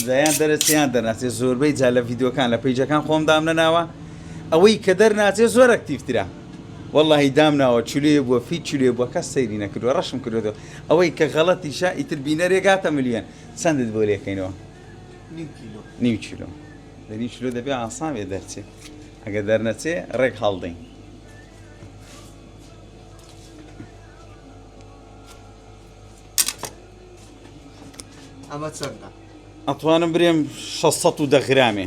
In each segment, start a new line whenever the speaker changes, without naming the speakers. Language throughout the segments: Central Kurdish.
زایان دەرەچیان دەرناچێت زۆربەی جا لە ڤیددیۆکان لە پیجەکان خۆم دامنەناوە ئەوەی کە دەرناچێت زۆر ئەکتیڤترە وەڵڵاهی دامناوە چولێ بووە فی چولێ بووە کەس سەیری نەکردووە ڕەشم کردێتەوە ئەوەی کە غەڵەتیشە ئیتر بینەرێگاتە ملیۆن چەندت بۆ لێکەینەوە نیو کیلۆ دەنی کیلۆ دەبێ ئاساوێ دەرچێت ئەگە دەرنەچێ ڕێک هەڵدەین
ئەمە چەندە؟
ئەتوانم برێم 610 غرامێ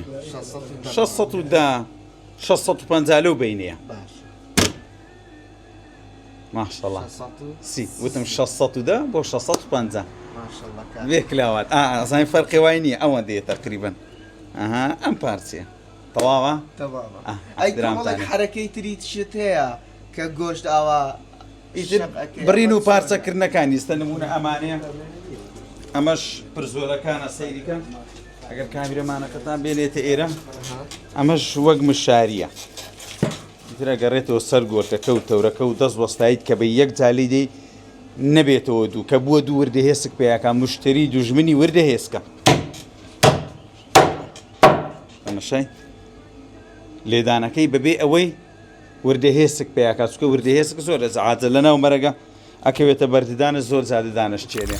650 لەو بینەیە ماشەڵڵا سی وتم 610 بۆ 650 بێکلاوات ئازانی فەرقی وای نییە ئەوە دێت تقریبن ئەم پارچێ تەواوە
حرەکەی تری تشت هەیە کە گۆشت ئاوا
بڕین و پارچەکردنەکانی ئێستا نمونە ئەمانەیە ئەمەش پرزۆرەکانە سەیریکە ئەگەر کامیرەمانەکەتان بێنێتە ئێرە ئەمەش وەک مشاریە ترە گەڕێتەوە سەر گۆرتەکە و تەورەکە و دەست وەستایت کە بە یەک جالی دەی نەبێتەوە دوو کە بووە دوو وردە هێسک پێیاکە مشتری دوژمنی وردە هێسکە ئەمەشای لێدانەکەی بەبێ ئەوەی وردە هێسک پێیاکە چکە وردە هێسک زۆر عادە لەناو مەرەگە ئەکەوێتە بەردەدانە زۆر زیادە دانەشتێنێ